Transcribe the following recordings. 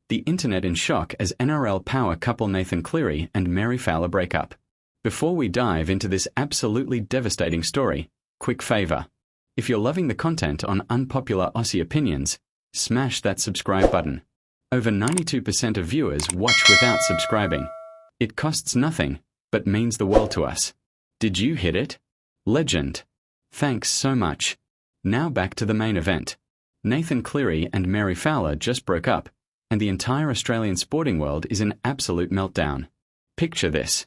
The internet in shock as NRL power couple Nathan Cleary and Mary Fowler break up. Before we dive into this absolutely devastating story, quick favour. If you're loving the content on Unpopular Aussie Opinions, smash that subscribe button. Over 92% of viewers watch without subscribing. It costs nothing, but means the world to us. Did you hit it? Legend. Thanks so much. Now back to the main event. Nathan Cleary and Mary Fowler just broke up, and the entire Australian sporting world is in absolute meltdown. Picture this.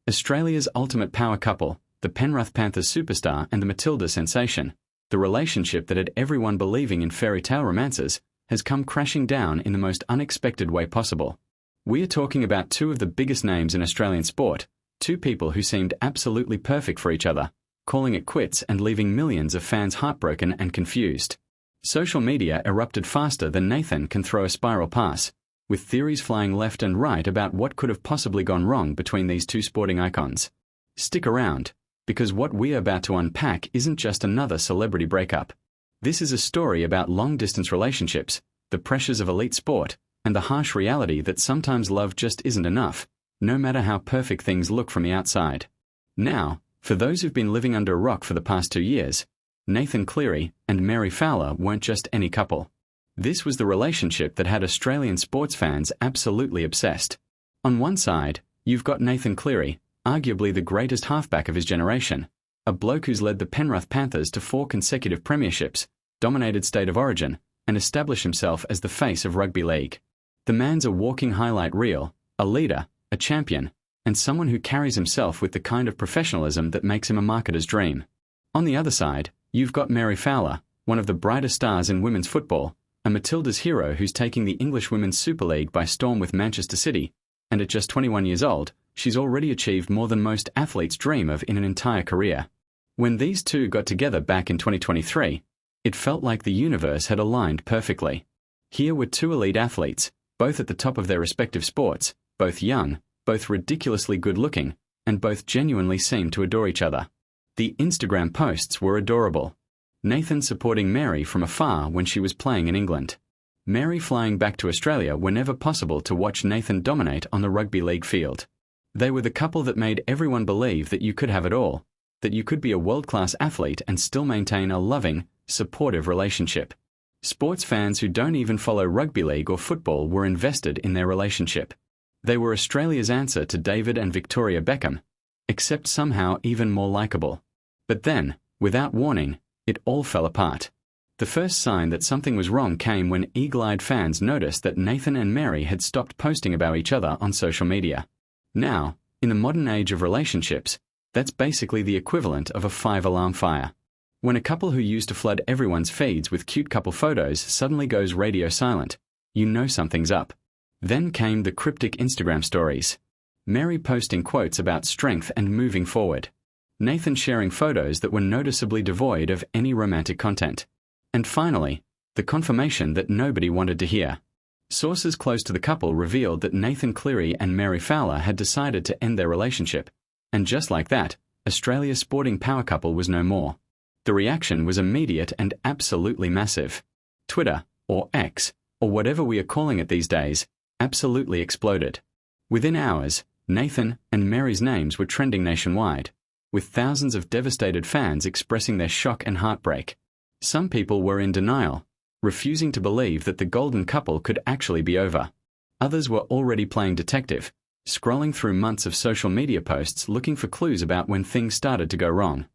Australia's ultimate power couple, the Penrith Panthers superstar and the Matildas sensation, the relationship that had everyone believing in fairy tale romances, has come crashing down in the most unexpected way possible. We are talking about two of the biggest names in Australian sport, two people who seemed absolutely perfect for each other, calling it quits and leaving millions of fans heartbroken and confused. Social media erupted faster than Nathan can throw a spiral pass, with theories flying left and right about what could have possibly gone wrong between these two sporting icons. Stick around, because what we are about to unpack isn't just another celebrity breakup. This is a story about long-distance relationships, the pressures of elite sport, and the harsh reality that sometimes love just isn't enough, no matter how perfect things look from the outside. Now, for those who've been living under a rock for the past 2 years, Nathan Cleary and Mary Fowler weren't just any couple. This was the relationship that had Australian sports fans absolutely obsessed. On one side, you've got Nathan Cleary, arguably the greatest halfback of his generation, a bloke who's led the Penrith Panthers to 4 consecutive premierships, dominated State of Origin, and established himself as the face of rugby league. The man's a walking highlight reel, a leader, a champion, and someone who carries himself with the kind of professionalism that makes him a marketer's dream. On the other side, you've got Mary Fowler, one of the brightest stars in women's football, a Matildas hero who's taking the English Women's Super League by storm with Manchester City, and at just 21 years old, she's already achieved more than most athletes dream of in an entire career. When these two got together back in 2023, it felt like the universe had aligned perfectly. Here were two elite athletes, both at the top of their respective sports, both young, both ridiculously good-looking, and both genuinely seemed to adore each other. The Instagram posts were adorable. Nathan supporting Mary from afar when she was playing in England. Mary flying back to Australia whenever possible to watch Nathan dominate on the rugby league field. They were the couple that made everyone believe that you could have it all, that you could be a world-class athlete and still maintain a loving, supportive relationship. Sports fans who don't even follow rugby league or football were invested in their relationship. They were Australia's answer to David and Victoria Beckham, except somehow even more likeable. But then, without warning, it all fell apart. The first sign that something was wrong came when eagle-eyed fans noticed that Nathan and Mary had stopped posting about each other on social media. Now, in the modern age of relationships, that's basically the equivalent of a 5-alarm fire. When a couple who used to flood everyone's feeds with cute couple photos suddenly goes radio silent, you know something's up. Then came the cryptic Instagram stories. Mary posting quotes about strength and moving forward. Nathan sharing photos that were noticeably devoid of any romantic content. And finally, the confirmation that nobody wanted to hear. Sources close to the couple revealed that Nathan Cleary and Mary Fowler had decided to end their relationship. And just like that, Australia's sporting power couple was no more. The reaction was immediate and absolutely massive. Twitter, or X, or whatever we are calling it these days, absolutely exploded. Within hours, Nathan and Mary's names were trending nationwide, with thousands of devastated fans expressing their shock and heartbreak. Some people were in denial, refusing to believe that the golden couple could actually be over. Others were already playing detective, scrolling through months of social media posts looking for clues about when things started to go wrong.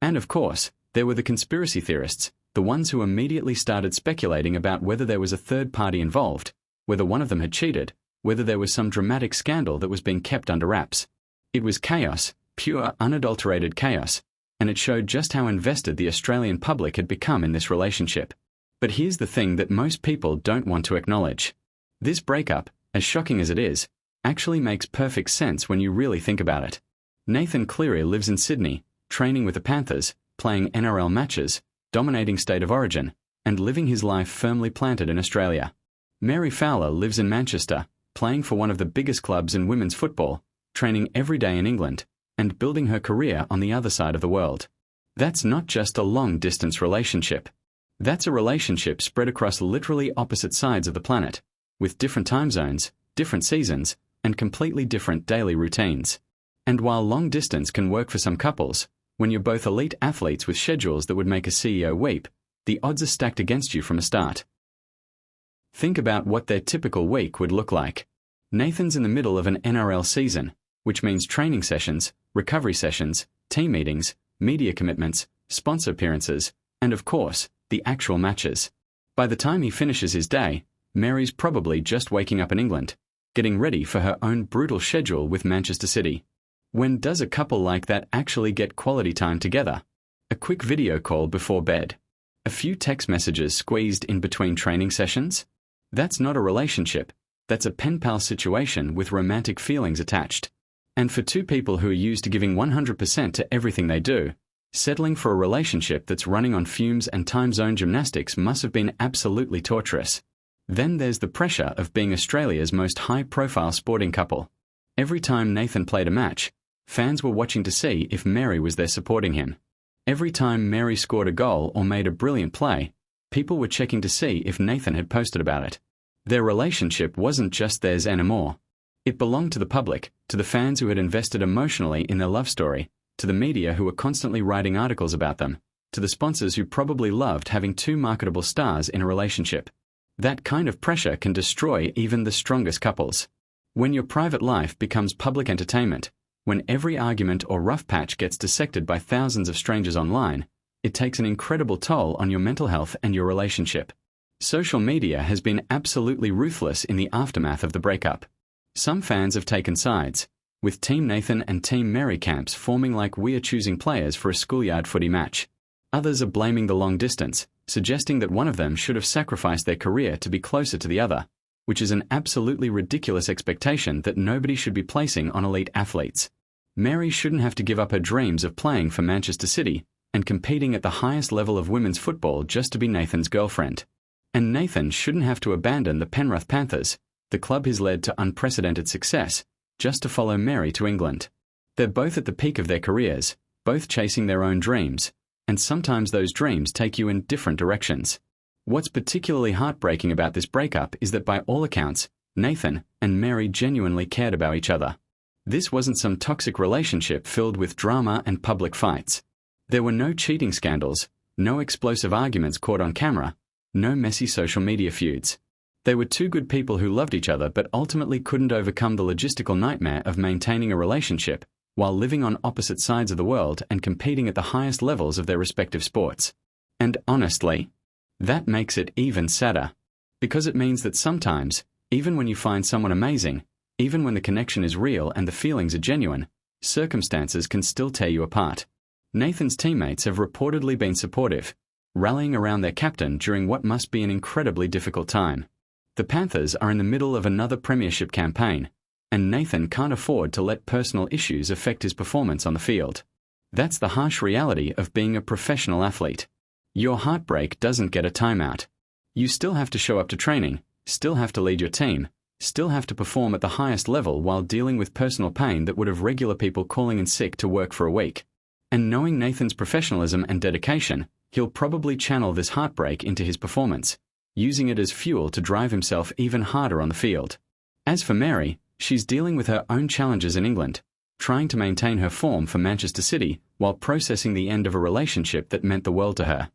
And of course, there were the conspiracy theorists, the ones who immediately started speculating about whether there was a third party involved, whether one of them had cheated, whether there was some dramatic scandal that was being kept under wraps. It was chaos, pure, unadulterated chaos, and it showed just how invested the Australian public had become in this relationship. But here's the thing that most people don't want to acknowledge. This breakup, as shocking as it is, actually makes perfect sense when you really think about it. Nathan Cleary lives in Sydney, training with the Panthers, playing NRL matches, dominating State of Origin, and living his life firmly planted in Australia. Mary Fowler lives in Manchester, playing for one of the biggest clubs in women's football, training every day in England, and building her career on the other side of the world. That's not just a long-distance relationship. That's a relationship spread across literally opposite sides of the planet, with different time zones, different seasons, and completely different daily routines. And while long distance can work for some couples, when you're both elite athletes with schedules that would make a CEO weep, the odds are stacked against you from a start. Think about what their typical week would look like. Nathan's in the middle of an NRL season, which means training sessions, recovery sessions, team meetings, media commitments, sponsor appearances, and of course, the actual matches. By the time he finishes his day, Mary's probably just waking up in England, getting ready for her own brutal schedule with Manchester City. When does a couple like that actually get quality time together? A quick video call before bed? A few text messages squeezed in between training sessions? That's not a relationship. That's a pen pal situation with romantic feelings attached. And for two people who are used to giving 100% to everything they do, settling for a relationship that's running on fumes and time zone gymnastics must have been absolutely torturous. Then there's the pressure of being Australia's most high-profile sporting couple. Every time Nathan played a match, fans were watching to see if Mary was there supporting him. Every time Mary scored a goal or made a brilliant play, people were checking to see if Nathan had posted about it. Their relationship wasn't just theirs anymore. It belonged to the public, to the fans who had invested emotionally in their love story, to the media who were constantly writing articles about them, to the sponsors who probably loved having two marketable stars in a relationship. That kind of pressure can destroy even the strongest couples. When your private life becomes public entertainment, when every argument or rough patch gets dissected by thousands of strangers online, it takes an incredible toll on your mental health and your relationship. Social media has been absolutely ruthless in the aftermath of the breakup. Some fans have taken sides, with Team Nathan and Team Mary camps forming like we are choosing players for a schoolyard footy match. Others are blaming the long distance, suggesting that one of them should have sacrificed their career to be closer to the other, which is an absolutely ridiculous expectation that nobody should be placing on elite athletes. Mary shouldn't have to give up her dreams of playing for Manchester City and competing at the highest level of women's football just to be Nathan's girlfriend. And Nathan shouldn't have to abandon the Penrith Panthers, the club he's led to unprecedented success, just to follow Mary to England. They're both at the peak of their careers, both chasing their own dreams, and sometimes those dreams take you in different directions. What's particularly heartbreaking about this breakup is that by all accounts, Nathan and Mary genuinely cared about each other. This wasn't some toxic relationship filled with drama and public fights. There were no cheating scandals, no explosive arguments caught on camera, no messy social media feuds. They were two good people who loved each other but ultimately couldn't overcome the logistical nightmare of maintaining a relationship while living on opposite sides of the world and competing at the highest levels of their respective sports. And honestly, that makes it even sadder, because it means that sometimes, even when you find someone amazing, even when the connection is real and the feelings are genuine, circumstances can still tear you apart. Nathan's teammates have reportedly been supportive, rallying around their captain during what must be an incredibly difficult time. The Panthers are in the middle of another premiership campaign, and Nathan can't afford to let personal issues affect his performance on the field. That's the harsh reality of being a professional athlete. Your heartbreak doesn't get a timeout. You still have to show up to training, still have to lead your team, still have to perform at the highest level while dealing with personal pain that would have regular people calling in sick to work for a week. And knowing Nathan's professionalism and dedication, he'll probably channel this heartbreak into his performance, using it as fuel to drive himself even harder on the field. As for Mary, she's dealing with her own challenges in England, trying to maintain her form for Manchester City while processing the end of a relationship that meant the world to her.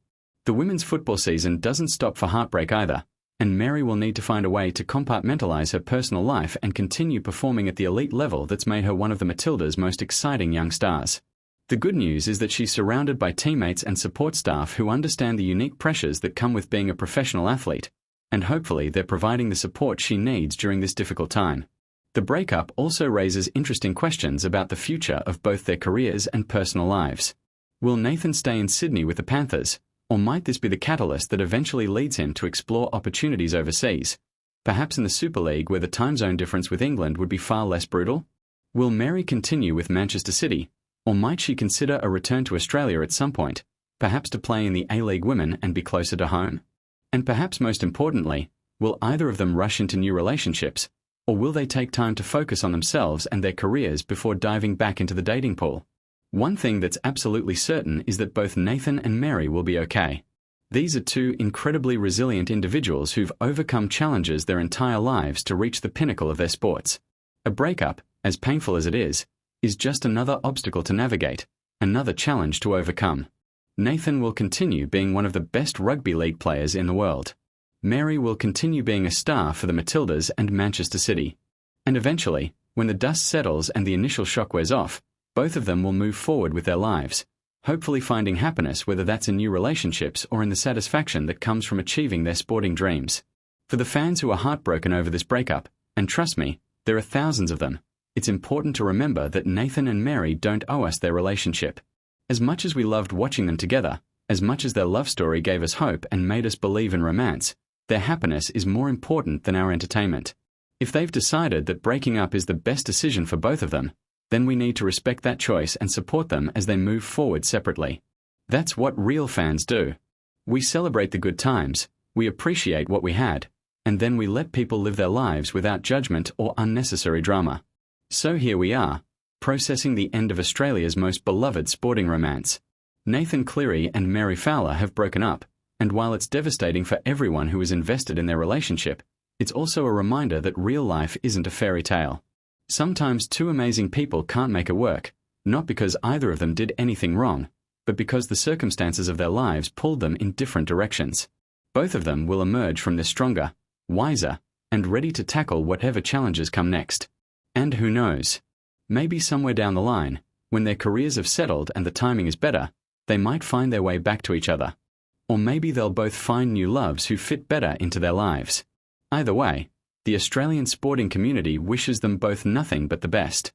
The women's football season doesn't stop for heartbreak either, and Mary will need to find a way to compartmentalize her personal life and continue performing at the elite level that's made her one of the Matildas' most exciting young stars. The good news is that she's surrounded by teammates and support staff who understand the unique pressures that come with being a professional athlete, and hopefully they're providing the support she needs during this difficult time. The breakup also raises interesting questions about the future of both their careers and personal lives. Will Nathan stay in Sydney with the Panthers, or might this be the catalyst that eventually leads him to explore opportunities overseas, perhaps in the Super League where the time zone difference with England would be far less brutal? Will Mary continue with Manchester City, or might she consider a return to Australia at some point, perhaps to play in the A-League Women and be closer to home? And perhaps most importantly, will either of them rush into new relationships, or will they take time to focus on themselves and their careers before diving back into the dating pool? One thing that's absolutely certain is that both Nathan and Mary will be okay. These are two incredibly resilient individuals who've overcome challenges their entire lives to reach the pinnacle of their sports. A breakup, as painful as it is just another obstacle to navigate, another challenge to overcome. Nathan will continue being one of the best rugby league players in the world. Mary will continue being a star for the Matildas and Manchester City. And eventually, when the dust settles and the initial shock wears off, both of them will move forward with their lives, hopefully finding happiness, whether that's in new relationships or in the satisfaction that comes from achieving their sporting dreams. For the fans who are heartbroken over this breakup, and trust me, there are thousands of them, it's important to remember that Nathan and Mary don't owe us their relationship. As much as we loved watching them together, as much as their love story gave us hope and made us believe in romance, their happiness is more important than our entertainment. If they've decided that breaking up is the best decision for both of them, then we need to respect that choice and support them as they move forward separately. That's what real fans do. We celebrate the good times, we appreciate what we had, and then we let people live their lives without judgment or unnecessary drama. So here we are, processing the end of Australia's most beloved sporting romance. Nathan Cleary and Mary Fowler have broken up, and while it's devastating for everyone who is invested in their relationship, it's also a reminder that real life isn't a fairy tale. Sometimes two amazing people can't make it work, not because either of them did anything wrong, but because the circumstances of their lives pulled them in different directions. Both of them will emerge from this stronger, wiser, and ready to tackle whatever challenges come next. And who knows? Maybe somewhere down the line, when their careers have settled and the timing is better, they might find their way back to each other. Or maybe they'll both find new loves who fit better into their lives. Either way, the Australian sporting community wishes them both nothing but the best.